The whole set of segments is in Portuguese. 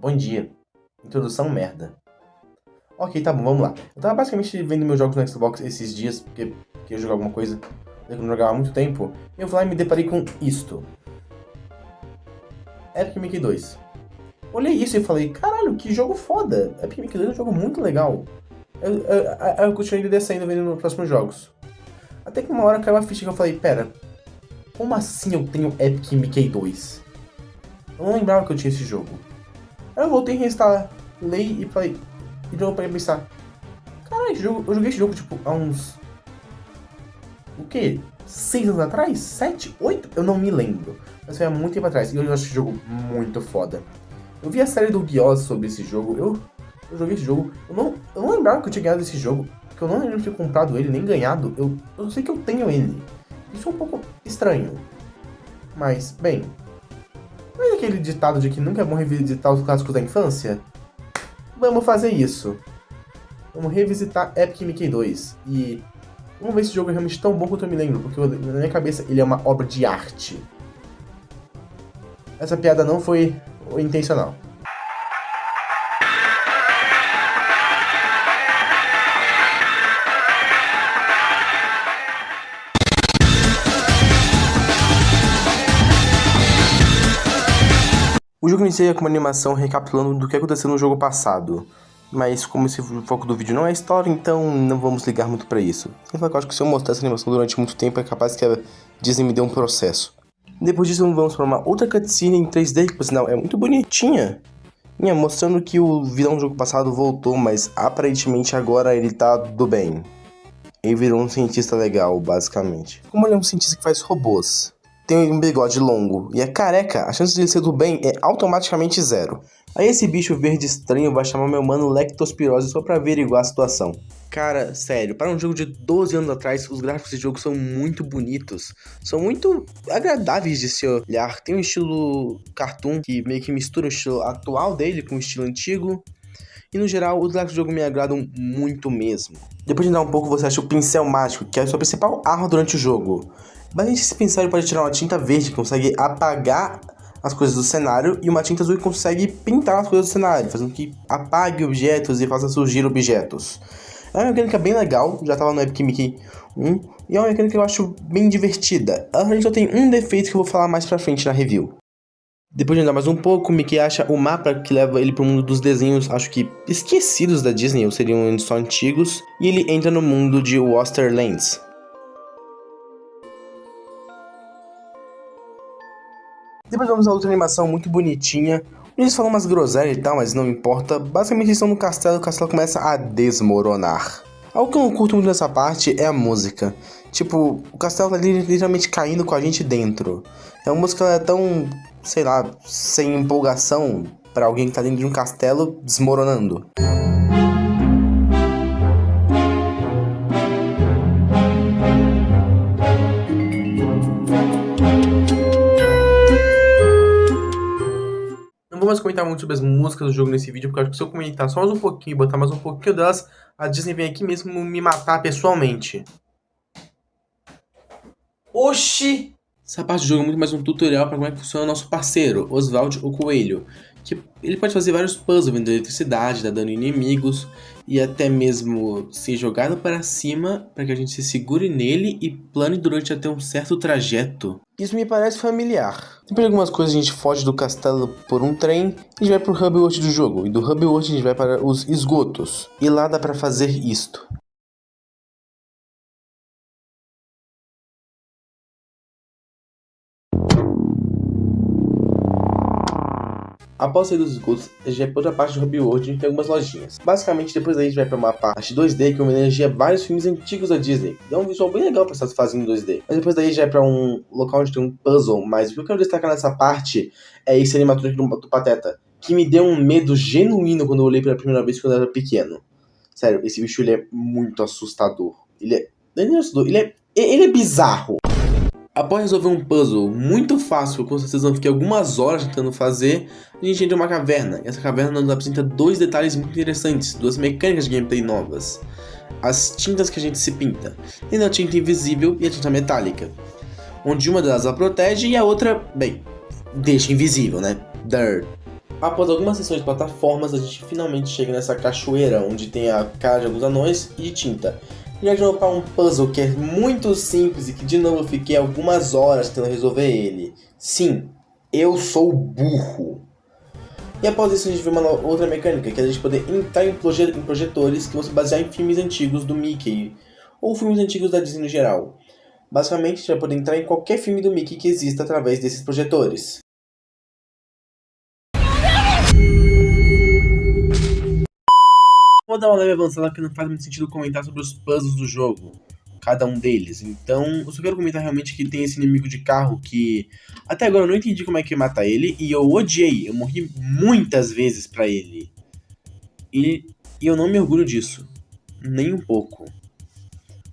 Bom dia. Introdução merda. Ok, tá bom, vamos lá. Eu tava basicamente vendo meus jogos no Xbox esses dias, porque queria jogar alguma coisa que eu não jogava há muito tempo. E eu fui lá e me deparei com isto. Epic Mickey 2. Olhei isso e falei, caralho, que jogo foda. Epic Mickey 2 é um jogo muito legal. Eu continuei descendo vendo nos próximos jogos. Até que uma hora caiu a ficha que eu falei, pera, como assim eu tenho Epic Mickey 2? Eu não lembrava que eu tinha esse jogo. Aí eu voltei a reinstalei e falei, e deu pra pensar, caralho, eu joguei esse jogo tipo há uns... O quê? 6 anos atrás? 7? 8? Eu não me lembro. Mas foi há muito tempo atrás. E eu acho esse jogo muito foda. Eu vi a série do Guiosa sobre esse jogo. Eu joguei esse jogo. Eu não lembrava que eu tinha ganhado esse jogo. Porque eu não lembro de ter comprado ele, nem ganhado. Eu sei que eu tenho ele. Isso é um pouco estranho. Mas, bem... Não é aquele ditado de que nunca é bom revisitar os clássicos da infância? Vamos fazer isso. Vamos revisitar Epic Mickey 2. E... vamos ver se esse jogo é realmente tão bom quanto eu me lembro, porque na minha cabeça ele é uma obra de arte. Essa piada não foi intencional. O jogo inicia com uma animação recapitulando do que aconteceu no jogo passado. Mas como esse foco do vídeo não é história, então não vamos ligar muito pra isso. Sem falar que eu acho que se eu mostrar essa animação durante muito tempo, é capaz que a Disney me dê um processo. Depois disso vamos para uma outra cutscene em 3D, que por sinal é muito bonitinha. Mostrando que o vilão do jogo passado voltou, mas aparentemente agora ele tá do bem. Ele virou um cientista legal, basicamente. Como ele é um cientista que faz robôs, tem um bigode longo e é careca, a chance de ele ser do bem é automaticamente zero. Aí esse bicho verde estranho vai chamar meu mano Lectospirose só pra averiguar a situação. Cara, sério, para um jogo de 12 anos atrás, os gráficos desse jogo são muito bonitos. São muito agradáveis de se olhar. Tem um estilo cartoon que meio que mistura o estilo atual dele com o estilo antigo. E no geral, os gráficos do jogo me agradam muito mesmo. Depois de andar um pouco, você acha o pincel mágico, que é a sua principal arma durante o jogo. Basicamente, esse pincel pode tirar uma tinta verde que consegue apagar as coisas do cenário e uma tinta azul que consegue pintar as coisas do cenário, fazendo que apague objetos e faça surgir objetos. É uma mecânica bem legal, já estava no Epic Mickey 1, e é uma mecânica que eu acho bem divertida. Ela realmente só tem um defeito que eu vou falar mais pra frente na review. Depois de andar mais um pouco, o Mickey acha o mapa que leva ele pro mundo dos desenhos, acho que esquecidos da Disney, ou seriam só antigos, e ele entra no mundo de Wasterlands. Depois vamos a outra animação muito bonitinha. Eles falam umas groselhas e tal, mas não importa. Basicamente eles estão no castelo e o castelo começa a desmoronar. Algo que eu não curto muito nessa parte é a música. Tipo, o castelo tá literalmente caindo com a gente dentro. É uma música tão, sei lá, sem empolgação pra alguém que tá dentro de um castelo desmoronando. Não vou mais comentar muito sobre as músicas do jogo nesse vídeo, porque eu acho que se eu comentar só mais um pouquinho e botar mais um pouquinho delas, a Disney vem aqui mesmo me matar pessoalmente. Oxi! Essa parte do jogo é muito mais um tutorial para como é que funciona o nosso parceiro, Oswald o Coelho. Que ele pode fazer vários puzzles, vendo eletricidade, dar dano em inimigos e até mesmo ser jogado para cima para que a gente se segure nele e plane durante até um certo trajeto. Isso me parece familiar. Depois de algumas coisas a gente foge do castelo por um trem e a gente vai pro Hub World do jogo. E do Hub World a gente vai para os esgotos. E lá dá para fazer isto. Após sair dos esgotos, a gente vai para outra parte do Hub World, a gente tem algumas lojinhas. Basicamente, depois daí a gente vai para uma parte 2D que homenageia vários filmes antigos da Disney. Dá um visual bem legal para essas fases em 2D. Mas depois daí a gente vai para um local onde tem um puzzle, mas o que eu quero destacar nessa parte é esse animatrônico do Pateta, que me deu um medo genuíno quando eu olhei pela primeira vez quando eu era pequeno. Sério, esse bicho ele é muito assustador. Ele não é assustador, ele é bizarro. Após resolver um puzzle muito fácil, com certeza eu fiquei algumas horas tentando fazer, a gente entra em uma caverna. E essa caverna nos apresenta dois detalhes muito interessantes, duas mecânicas de gameplay novas. As tintas que a gente se pinta, e a tinta invisível e a tinta metálica. Onde uma delas a protege e a outra, bem, deixa invisível, né? Após algumas sessões de plataformas, a gente finalmente chega nessa cachoeira, onde tem a cara de alguns anões e de tinta. E a gente vai para um puzzle que é muito simples e que de novo eu fiquei algumas horas tentando resolver ele. Sim, eu sou burro. E após isso a gente vê uma outra mecânica, que é a gente poder entrar em projetores que vão se basear em filmes antigos do Mickey, ou filmes antigos da Disney no geral. Basicamente a gente vai poder entrar em qualquer filme do Mickey que exista através desses projetores. Vou dar uma leve avançada porque não faz muito sentido comentar sobre os puzzles do jogo, cada um deles. Então, eu só quero comentar realmente que tem esse inimigo de carro que até agora eu não entendi como é que mata ele e eu odiei, eu morri muitas vezes pra ele. E eu não me orgulho disso, nem um pouco.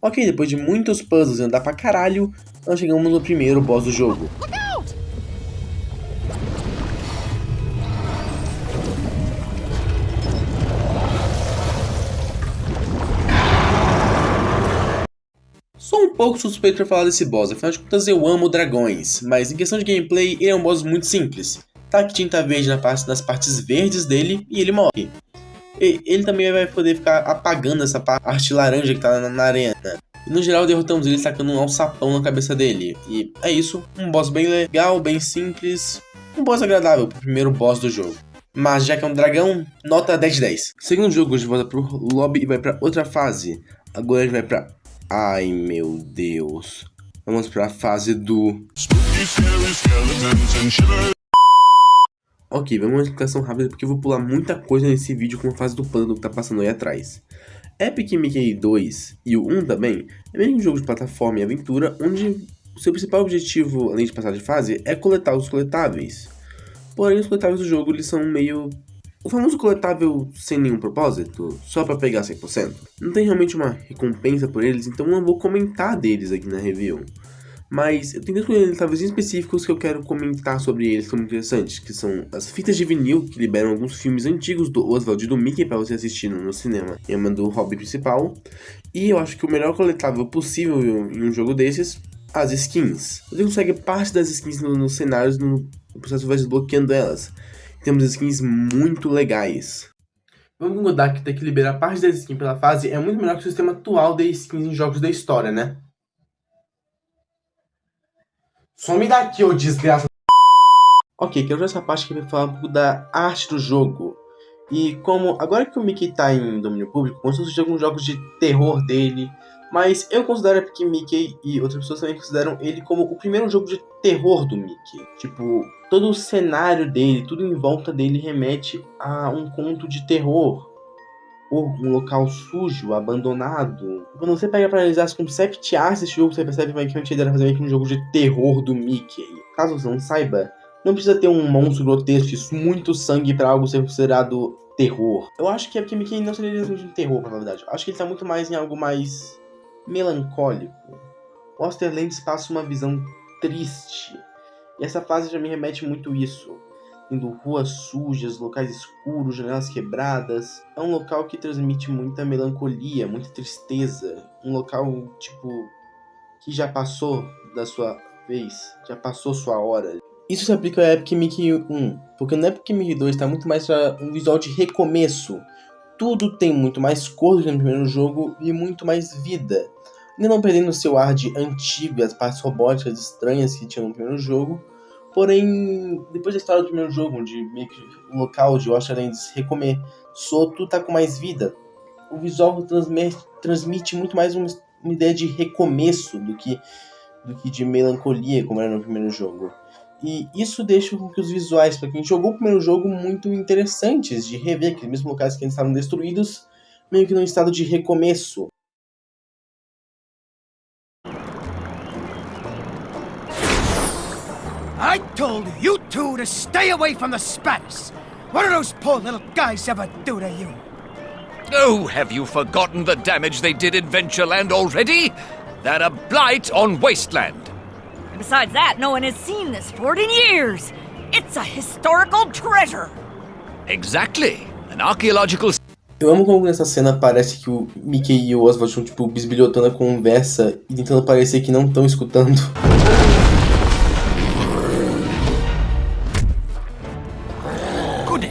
Ok, depois de muitos puzzles e andar pra caralho, nós chegamos no primeiro boss do jogo. Sou um pouco suspeito pra falar desse boss, afinal de contas eu amo dragões, mas em questão de gameplay ele é um boss muito simples. Taque tinta verde nas partes verdes dele e ele morre. E ele também vai poder ficar apagando essa parte laranja que tá na arena. E no geral derrotamos ele tacando um alçapão na cabeça dele. E é isso, um boss bem legal, bem simples, um boss agradável pro primeiro boss do jogo. Mas já que é um dragão, nota 10 de 10. Segundo jogo, a gente volta pro lobby e vai pra outra fase. Agora a gente vai pra... Ai meu Deus. Vamos pra fase do... Ok, vamos uma explicação rápida porque eu vou pular muita coisa nesse vídeo com a fase do pano que tá passando aí atrás. Epic Mickey 2 e o 1 também é meio um jogo de plataforma e aventura onde o seu principal objetivo, além de passar de fase, é coletar os coletáveis. Porém, os coletáveis do jogo eles são meio... O famoso coletável sem nenhum propósito, só pra pegar 100%. Não tem realmente uma recompensa por eles, então não vou comentar deles aqui na review. Mas eu tenho dois coletáveis específicos que eu quero comentar sobre eles que são muito interessantes, que são as fitas de vinil que liberam alguns filmes antigos do Oswald e do Mickey pra você assistir no cinema, em uma do hobby principal. E eu acho que o melhor coletável possível em um jogo desses, as skins. Você consegue parte das skins nos cenários, no processo vai desbloqueando elas. Temos skins muito legais. Vamos concordar que ter que liberar parte das skins pela fase é muito melhor que o sistema atual de skins em jogos da história, né? Some daqui, ô desgraça. Ok, quero ver essa parte que vai falar um pouco da arte do jogo. E como agora que o Mickey tá em domínio público, começam a surgir alguns jogos de terror dele. Mas eu considero Epic Mickey e outras pessoas também consideram ele como o primeiro jogo de terror do Mickey. Tipo, todo o cenário dele, tudo em volta dele remete a um conto de terror. Ou um local sujo, abandonado. Quando você pega pra analisar as concept arts desse jogo, você percebe que a ideia era fazer um jogo de terror do Mickey. Caso você não saiba, não precisa ter um monstro grotesco e muito sangue pra algo ser considerado terror. Eu acho que é porque Mickey não seria exatamente um terror, na verdade. Eu acho que ele tá muito mais em algo mais melancólico. Osterlands passa uma visão triste. E essa fase já me remete muito isso. Tendo ruas sujas, locais escuros, janelas quebradas. É um local que transmite muita melancolia, muita tristeza. Um local, tipo, que já passou da sua vez, já passou sua hora. Isso se aplica a Epic Mickey 1, porque no Epic Mickey 2 tá muito mais pra um visual de recomeço. Tudo tem muito mais cor do que no primeiro jogo e muito mais vida. Ainda não perdendo seu ar de antigo e as partes robóticas estranhas que tinham no primeiro jogo. Porém, depois da história do primeiro jogo, onde meio que o local de Osterlands recomeçou, tudo tá com mais vida. O visual transmite muito mais uma ideia de recomeço do que de melancolia, como era no primeiro jogo. E isso deixa com que os visuais, para quem jogou o primeiro jogo, muito interessantes de rever, aqueles mesmos locais que estavam destruídos, meio que num estado de recomeço. I told you two to stay away from the Spattis. What do those poor little guys ever do to you? Oh, have you forgotten the damage they did in Ventureland already? They're a blight on Wasteland. Besides that, no one has seen this fort in years. It's a historical treasure. Exactly. An archaeological... Eu amo como nessa cena parece que o Mickey e o Oswald estão, tipo, bisbilhotando a conversa e tentando parecer que não estão escutando. Good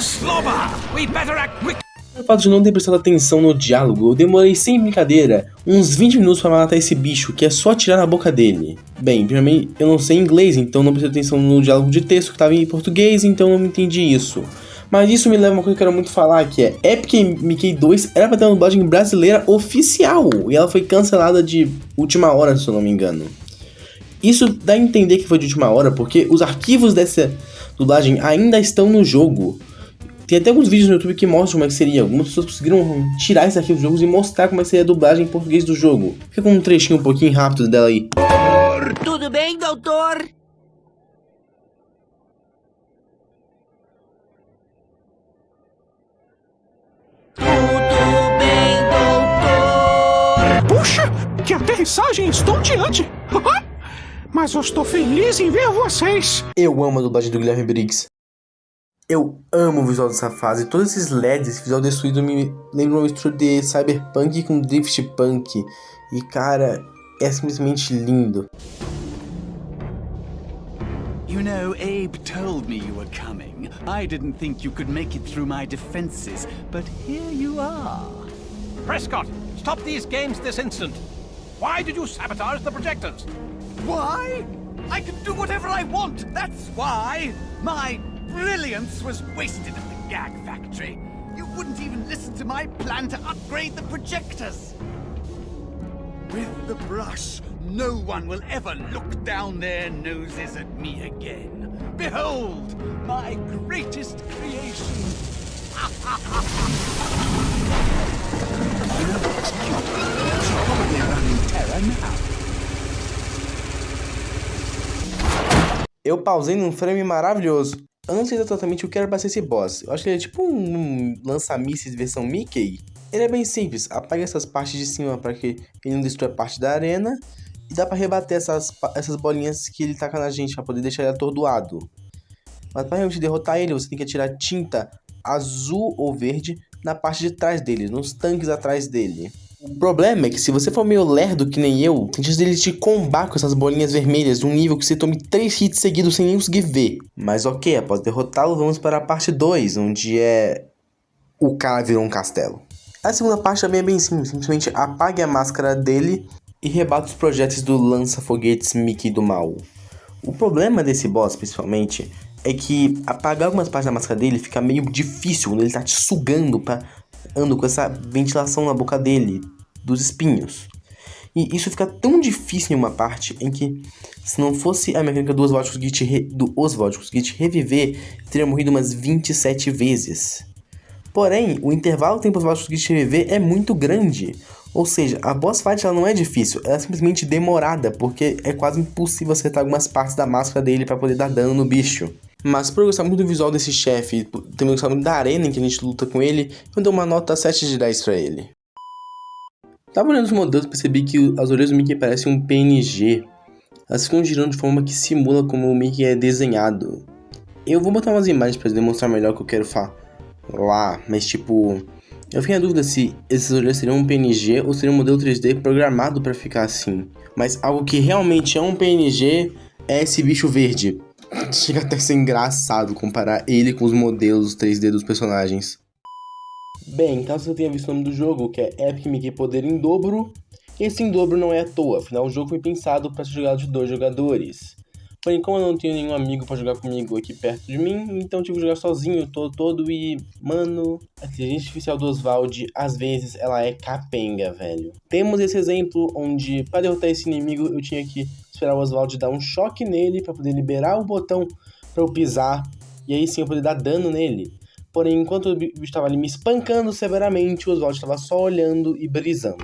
slobber! We better act quick! O fato de não ter prestado atenção no diálogo, eu demorei sem brincadeira uns 20 minutos para matar esse bicho, que é só atirar na boca dele. Bem, primeiramente eu não sei inglês, então não prestei atenção no diálogo de texto que estava em português, então eu não entendi isso. Mas isso me leva a uma coisa que eu quero muito falar, que é Epic Mickey 2 era pra ter uma dublagem brasileira oficial, e ela foi cancelada de última hora, se eu não me engano. Isso dá a entender que foi de última hora, porque os arquivos dessa dublagem ainda estão no jogo. Tem até alguns vídeos no YouTube que mostram como é que seria. Algumas pessoas conseguiram tirar esse arquivo do jogo e mostrar como é que seria a dublagem em português do jogo. Fica com um trechinho um pouquinho rápido dela aí. Tudo bem, doutor? Tudo bem, doutor? Puxa, que aterrissagem estonteante! Mas eu estou feliz em ver vocês! Eu amo a dublagem do Guilherme Briggs. Eu amo o visual dessa fase. Todos esses LEDs, esse visual destruído me lembram uma mistura de Cyberpunk com Drift Punk. E cara, é simplesmente lindo. You know, Abe told me you were coming. I didn't think you could make it through my defenses, but here you are. Prescott, stop these games this instant. Why did you sabotage the projectors? Why? I can do whatever I want, that's why! My brilliance was wasted at the gag factory. You wouldn't even listen to my plan to upgrade the projectors. With the brush, no one will ever look down their noses at me again. Behold, my greatest creation. You know what's cute? She's probably running terror now. Eu pausei num frame maravilhoso. Eu não sei exatamente o que era pra ser esse boss. Eu acho que ele é tipo um lança-mísseis versão Mickey. Ele é bem simples. Apaga essas partes de cima para que ele não destrua parte da arena. E dá pra rebater essas bolinhas que ele taca na gente, pra poder deixar ele atordoado. Mas pra realmente derrotar ele, você tem que atirar tinta azul ou verde na parte de trás dele, nos tanques atrás dele. O problema é que se você for meio lerdo que nem eu, tem chance dele te combar com essas bolinhas vermelhas, num nível que você tome 3 hits seguidos sem nem conseguir ver. Mas ok, após derrotá-lo, vamos para a parte 2, onde o cara virou um castelo. A segunda parte também é bem simples, simplesmente apague a máscara dele e rebata os projéteis do lança-foguetes Mickey do mal. O problema desse boss, principalmente, é que apagar algumas partes da máscara dele fica meio difícil quando ele tá te sugando com essa ventilação na boca dele, dos espinhos. E isso fica tão difícil em uma parte em que, se não fosse a mecânica do Oswald conseguir te reviver, eu teria morrido umas 27 vezes. Porém, o intervalo tempo Oswald conseguir te reviver é muito grande. Ou seja, a boss fight ela não é difícil, ela é simplesmente demorada, porque é quase impossível acertar algumas partes da máscara dele para poder dar dano no bicho. Mas por eu gostar muito do visual desse chefe, também gostar muito da arena em que a gente luta com ele, eu dou uma nota 7 de 10 pra ele. Tava olhando os modelos e percebi que as orelhas do Mickey parecem um PNG. Elas ficam girando de forma que simula como o Mickey é desenhado. Eu vou botar umas imagens pra demonstrar melhor o que eu quero falar, mas tipo... Eu fiquei na dúvida se esses orelhas seriam um PNG ou seria um modelo 3D programado pra ficar assim. Mas algo que realmente é um PNG é esse bicho verde. Chega até a ser engraçado comparar ele com os modelos 3D dos personagens. Bem, caso você tenha visto o nome do jogo, que é Epic Mickey Poder em Dobro, esse em dobro não é à toa, afinal o jogo foi pensado para ser jogado de 2 jogadores. Porém, como eu não tenho nenhum amigo para jogar comigo aqui perto de mim, então tive que jogar sozinho todo e... Mano, a inteligência artificial do Oswald, às vezes, ela é capenga, velho. Temos esse exemplo onde, para derrotar esse inimigo, eu tinha que esperar o Oswald dar um choque nele para poder liberar o botão para eu pisar, e aí sim eu poder dar dano nele. Porém, enquanto o bicho estava ali me espancando severamente, o Oswald estava só olhando e brisando.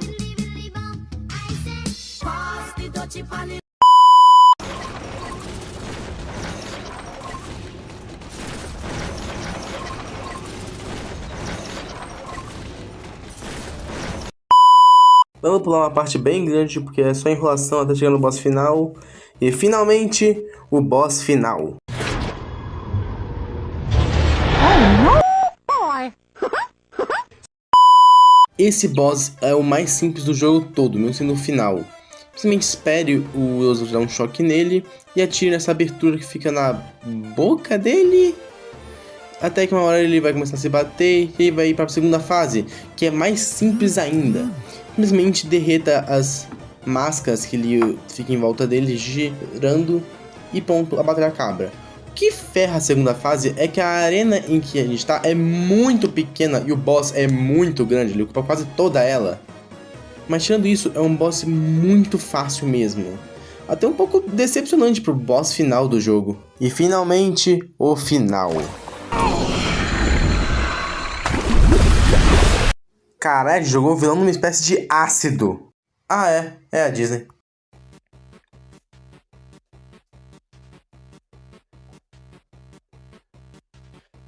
Vamos pular uma parte bem grande, porque é só enrolação até chegar no boss final. E finalmente, o boss final. Esse boss é o mais simples do jogo todo, mesmo sendo o final. Simplesmente espere o Oswald dar um choque nele e atire nessa abertura que fica na boca dele. Até que uma hora ele vai começar a se bater e vai ir para a segunda fase, que é mais simples ainda. Simplesmente derreta as máscaras que ele fica em volta dele, girando, e ponto, a batalha acaba. O que ferra a segunda fase é que a arena em que a gente tá é muito pequena e o boss é muito grande, ele ocupa quase toda ela. Mas tirando isso, é um boss muito fácil mesmo. Até um pouco decepcionante pro boss final do jogo. E finalmente, o final. Caralho, jogou o vilão numa espécie de ácido. Ah, é a Disney.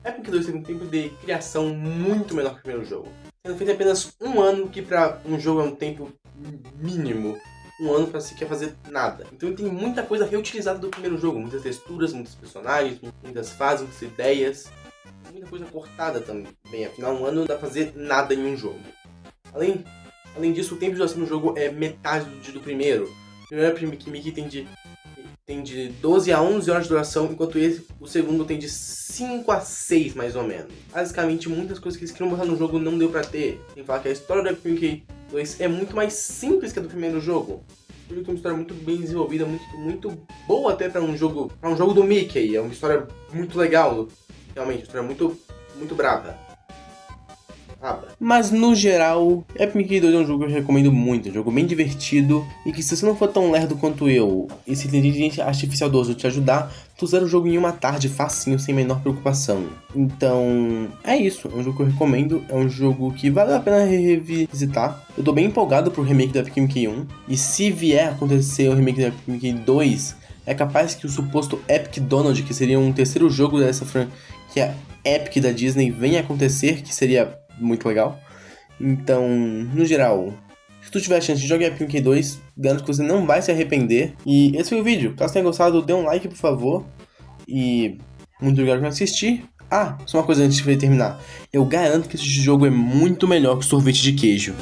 Epic 2 teve um tempo de criação muito menor que o primeiro jogo, sendo feito apenas um ano, que pra um jogo é um tempo mínimo. Um ano pra sequer fazer nada. Então tem muita coisa reutilizada do primeiro jogo, muitas texturas, muitos personagens, muitas fases, muitas ideias, muita coisa cortada também. Afinal, um ano não dá pra fazer nada em um jogo. Além disso, o tempo de duração do jogo é metade do primeiro. O primeiro Mickey tem de 12 a 11 horas de duração, enquanto o segundo tem de 5 a 6, mais ou menos. Basicamente, muitas coisas que eles queriam botar no jogo não deu pra ter. Tem que falar que a história do Epic Mickey 2 é muito mais simples que a do primeiro jogo. O jogo tem uma história muito bem desenvolvida, muito boa até pra um jogo do Mickey. É uma história muito legal, realmente, uma história muito brava. Mas no geral, Epic Mickey 2 é um jogo que eu recomendo muito, um jogo bem divertido, e que se você não for tão lerdo quanto eu, e se inteligência artificial do uso te ajudar, tu zera o jogo em uma tarde facinho, sem a menor preocupação. Então, é isso, é um jogo que eu recomendo, é um jogo que vale a pena revisitar. Eu tô bem empolgado pro remake do Epic Mickey 1, e se vier acontecer o remake do Epic Mickey 2, é capaz que o suposto Epic Donald, que seria um terceiro jogo dessa franquia Epic da Disney, venha acontecer, que seria muito legal. Então, no geral, se tu tiver a chance de jogar Epic Mickey 2, garanto que você não vai se arrepender. E esse foi o vídeo. Caso tenha gostado, dê um like, por favor. E muito obrigado por assistir. Ah, só uma coisa antes de terminar. Eu garanto que esse jogo é muito melhor que sorvete de queijo.